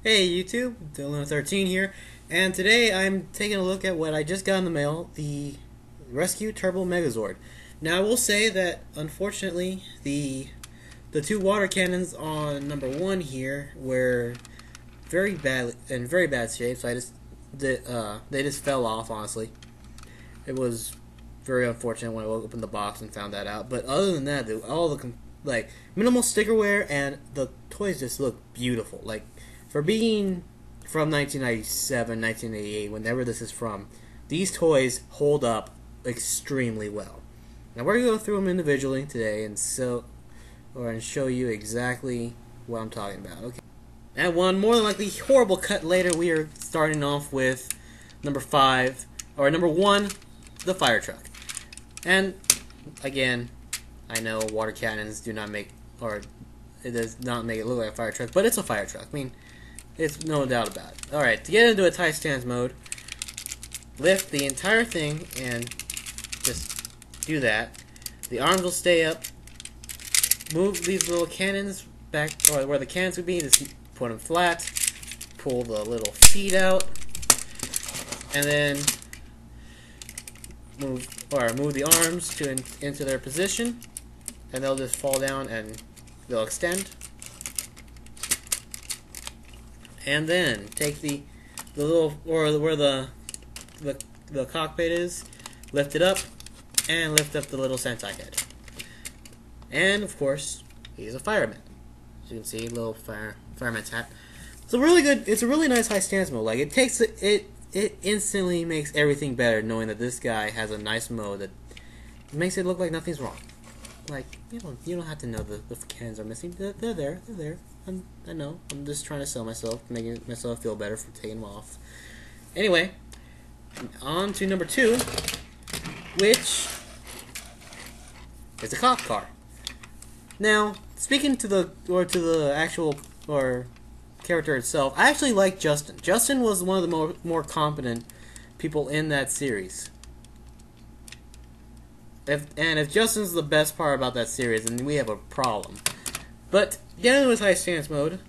Hey YouTube, Dylan13 here, and today I'm taking a look at what I just got in the mail, the Rescue Turbo Megazord. Now I will say that unfortunately the two water cannons on number 1 here were very bad in very bad shape, so they just fell off. Honestly, it was very unfortunate when I opened the box and found that out. But other than that, all the minimal sticker wear and the toys just look beautiful. Like, for being from 1997, 1988, whenever this is from, these toys hold up extremely well. Now we're going to go through them individually today and show you exactly what I'm talking about. Okay. And one more than likely horrible cut later, we are starting off with number 1, the fire truck. And again, I know water cannons do not make, or it does not make it look like a fire truck, but it's a fire truck. I mean, it's no doubt about it. Alright, to get into a tight stance mode, lift the entire thing and just do that. The arms will stay up. Move these little cannons back, or where the cannons would be, just put them flat. Pull the little feet out. And then move the arms into their position. And they'll just fall down and they'll extend. And then take the little, or where the cockpit is, lift it up, and lift up the little Sentai head. And of course, he's a fireman. As you can see, little fireman's hat. It's a really nice high stance mode. Like, it instantly makes everything better knowing that this guy has a nice mode that makes it look like nothing's wrong. Like, you don't have to know the cannons are missing. They're there. I know. I'm just trying to sell myself, making myself feel better for taking them off. Anyway, on to number 2, which is a cop car. Now, speaking to the actual character itself, I actually like Justin. Justin was one of the more competent people in that series. If Justin's the best part about that series, then we have a problem. But get into his high stance mode.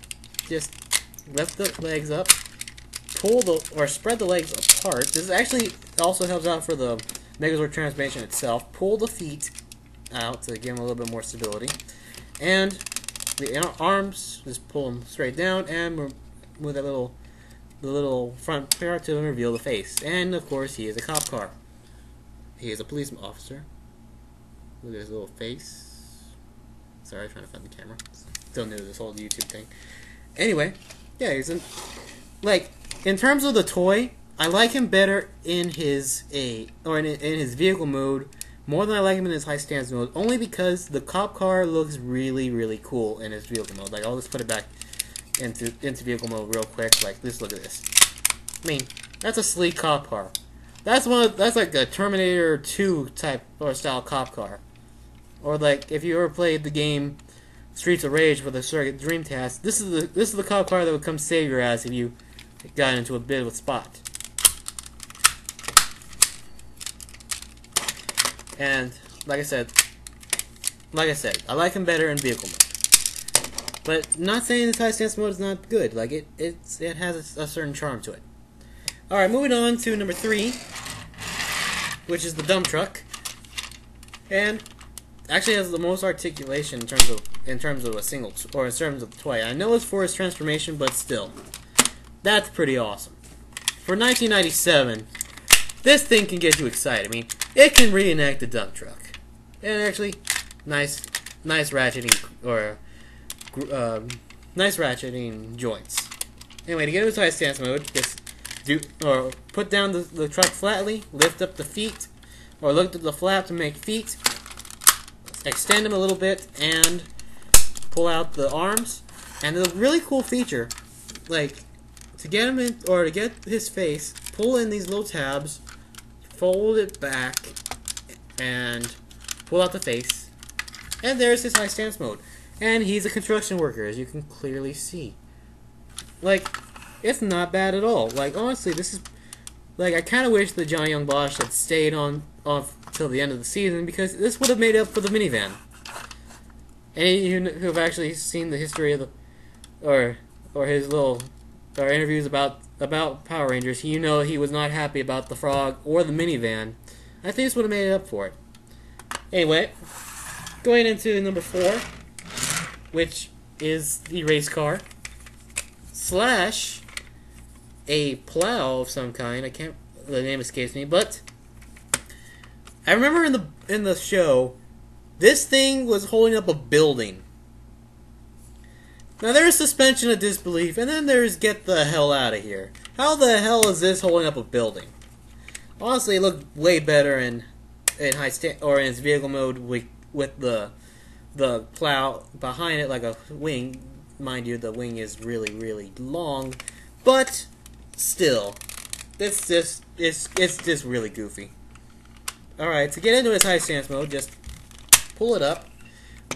Just lift the legs up, spread the legs apart. This actually also helps out for the Megazord transformation itself. Pull the feet out to give him a little bit more stability, and the arms, just pull them straight down and move the little front part to reveal the face. And of course, he is a cop car. He is a police officer. Look at his little face. Sorry, I'm trying to find the camera. Still new to this whole YouTube thing. Anyway, yeah, in terms of the toy, I like him better in his vehicle mode more than I like him in his high stance mode, only because the cop car looks really, really cool in his vehicle mode. Like, I'll just put it back into vehicle mode real quick. Like, just look at this. I mean, that's a sleek cop car. That's like a Terminator 2 type or style cop car. Or like, if you ever played the game Streets of Rage with a Surrogate Dreamcast, this is the cop car that would come save your ass if you got into a bit of a spot. And like I said, I like him better in vehicle mode. But not saying this high stance mode is not good. Like, it has a certain charm to it. All right, moving on to number 3, which is the dump truck, and actually has the most articulation in terms of a single, or in terms of the toy. I know it's for his transformation, but still, that's pretty awesome. For 1997, this thing can get you excited. I mean, it can reenact the dump truck, and actually, nice ratcheting nice ratcheting joints. Anyway, to get into high stance mode, just put down the truck flatly, lift up the feet, or lift up the flap to make feet. Extend them a little bit and pull out the arms. And the really cool feature, like, to get him in, or to get his face, pull in these little tabs, fold it back, and pull out the face. And there's his high stance mode. And he's a construction worker, as you can clearly see. Like, it's not bad at all. Like, honestly, this is, like, I kind of wish that Johnny Young Bosch had stayed on till the end of the season, because this would have made up for the minivan. Any of you who have actually seen the history of the, or his little or interviews about Power Rangers, you know he was not happy about the frog or the minivan. I think this would have made it up for it. Anyway, going into number 4, which is the race car slash a plow of some kind. The name escapes me, but I remember in the show, this thing was holding up a building. Now there's suspension of disbelief, and then there's get the hell out of here. How the hell is this holding up a building? Honestly, it looked way better in its vehicle mode with the plow behind it like a wing. Mind you, the wing is really, really long, but still, it's just really goofy. All right, to get into its high stance mode, just pull it up.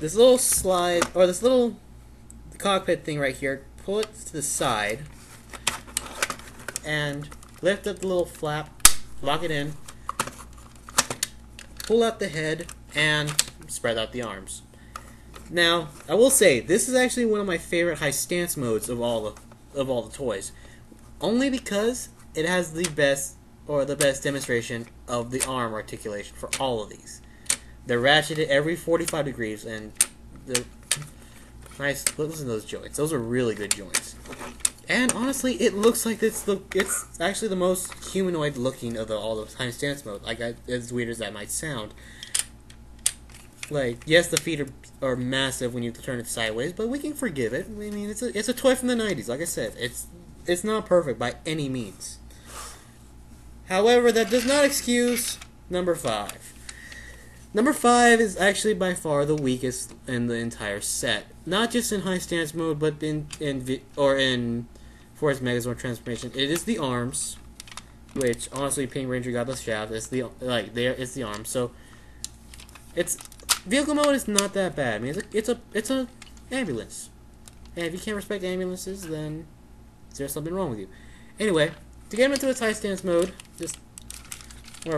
This little slide, or this little cockpit thing right here, pull it to the side and lift up the little flap, lock it in, pull out the head, and spread out the arms. Now, I will say, this is actually one of my favorite high stance modes of all the toys, only because it has the best demonstration of the arm articulation for all of these. They're ratcheted every 45 degrees, and they're nice. Listen to those joints. Those are really good joints. And honestly, it looks like it's actually the most humanoid looking of all the high stance mode. Like, as weird as that might sound. Like, yes, the feet are massive when you turn it sideways, but we can forgive it. I mean, it's a toy from the 90s. Like I said, it's not perfect by any means. However, that does not excuse number 5. Number 5 is actually by far the weakest in the entire set. Not just in high stance mode, but for its Megazord transformation. It is the arms, which honestly Pink Ranger got the shaft. It's the arms. So it's vehicle mode is not that bad. I mean, it's a ambulance, and if you can't respect ambulances, then there's something wrong with you. Anyway, to get into its high stance mode,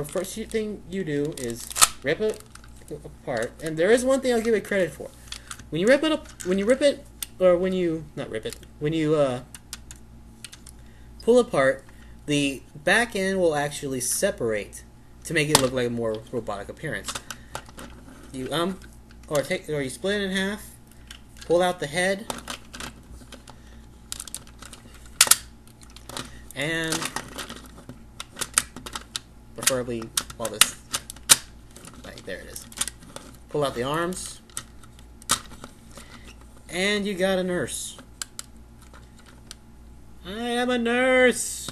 first thing you do is rip it apart, and there is one thing I'll give it credit for. When you pull apart, the back end will actually separate to make it look like a more robotic appearance. You you split it in half, pull out the head, and preferably all this. Right, there it is. Pull out the arms, and you got a nurse. I am a nurse.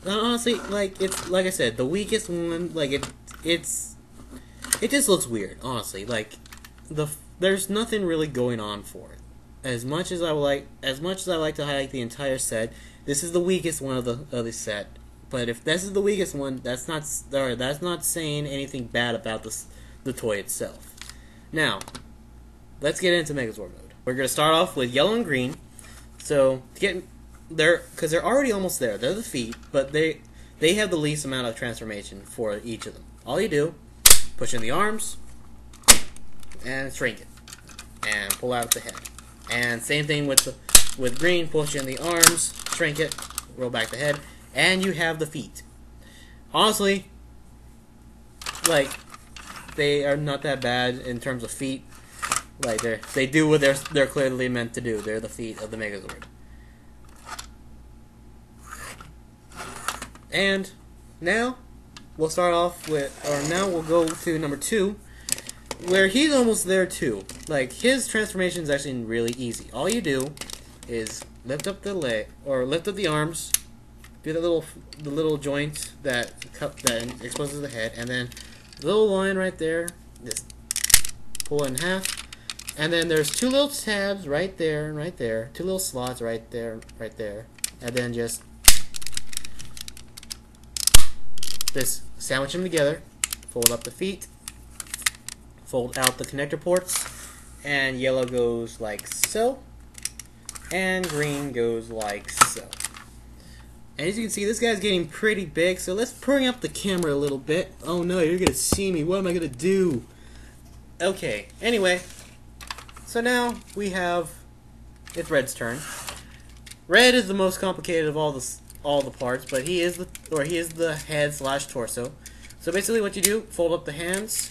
Honestly, it's like I said, the weakest one. It just looks weird. Honestly, there's nothing really going on for it. As much as I like to highlight the entire set, this is the weakest one of the set. But if this is the weakest one, that's not saying anything bad about the toy itself. Now, let's get into Megazord mode. We're gonna start off with yellow and green. So to get there, because they're already almost there. They're the feet, but they have the least amount of transformation for each of them. All you do, push in the arms, and shrink it, and pull out the head. And same thing with green, push in the arms, shrink it, roll back the head, and you have the feet. Honestly, they are not that bad in terms of feet. They do what they're clearly meant to do. They're the feet of the Megazord. And now we'll start off now we'll go to number 2, where he's almost there too. His transformation is actually really easy. All you do is lift up the leg, or lift up the arms, do the little joint that exposes the head, and then the little line right there, just pull it in half. And then there's 2 little tabs right there and right there. 2 little slots right there, right there. And then just sandwich them together. Fold up the feet. Fold out the connector ports. And yellow goes like so. And green goes like so. And as you can see, this guy's getting pretty big. So let's bring up the camera a little bit. Oh no, you're going to see me. What am I going to do? Okay, anyway. So now it's Red's turn. Red is the most complicated of all the parts, but he is the head slash torso. So basically, what you do: fold up the hands,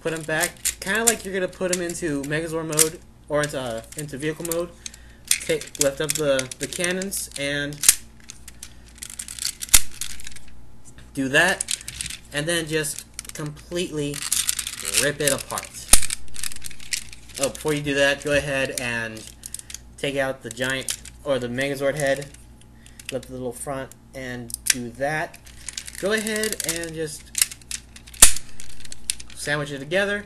put them back, kind of like you're gonna put them into Megazord mode or into vehicle mode. Lift up the cannons and do that, and then just completely rip it apart. Oh, before you do that, go ahead and take out the giant or the Megazord head, lift the little front, and do that. Go ahead and just sandwich it together,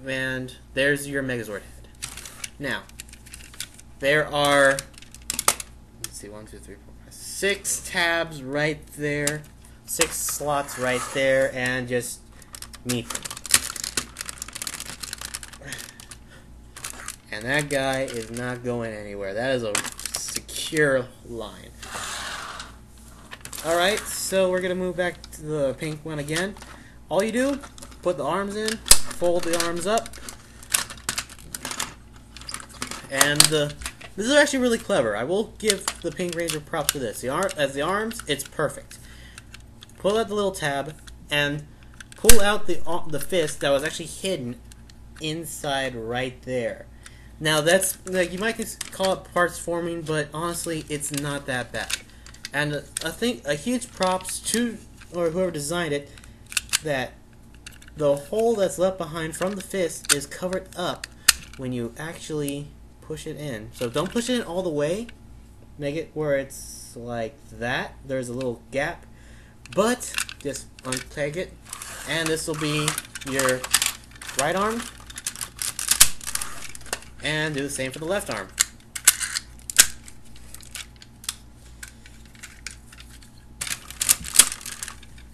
and there's your Megazord head. Now, there are, let's see, 1, 2, 3, 4, 5, 6 tabs right there, 6 slots right there, and just meet them. And that guy is not going anywhere. That is a secure line. Alright, so we're going to move back to the pink one again. All you do, put the arms in, fold the arms up, and this is actually really clever. I will give the Pink Ranger props for this. As the arms, it's perfect. Pull out the little tab, and pull out the fist that was actually hidden inside right there. Now that's, like, you might call it parts forming, but honestly, it's not that bad. And I think a huge props to whoever designed it, that the hole that's left behind from the fist is covered up when you actually push it in. So don't push it in all the way. Make it where it's like that. There's a little gap, but just untag it, and this will be your right arm. And do the same for the left arm.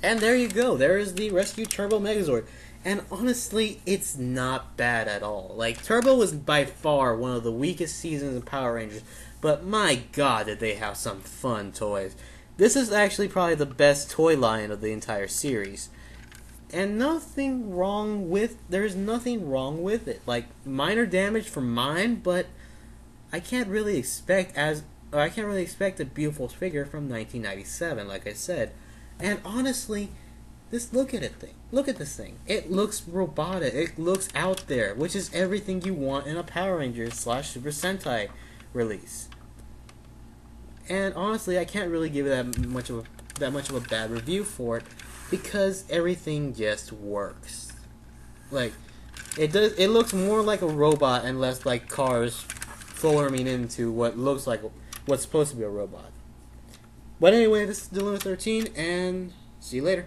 And there you go. There is the Rescue Turbo Megazord. And honestly, it's not bad at all. Like, Turbo was by far one of the weakest seasons in Power Rangers, but my god did they have some fun toys. This is actually probably the best toy line of the entire series. And there's nothing wrong with it. Like, minor damage for mine, but I can't really expect a beautiful figure from 1997, like I said. And honestly, look at this thing. It looks robotic. It looks out there, which is everything you want in a Power Rangers / Super Sentai release. And honestly, I can't really give it that much of a bad review for it, because everything just works. Like, it looks more like a robot and less like cars forming into what looks like what's supposed to be a robot. But anyway, this is Dylan 13, and see you later.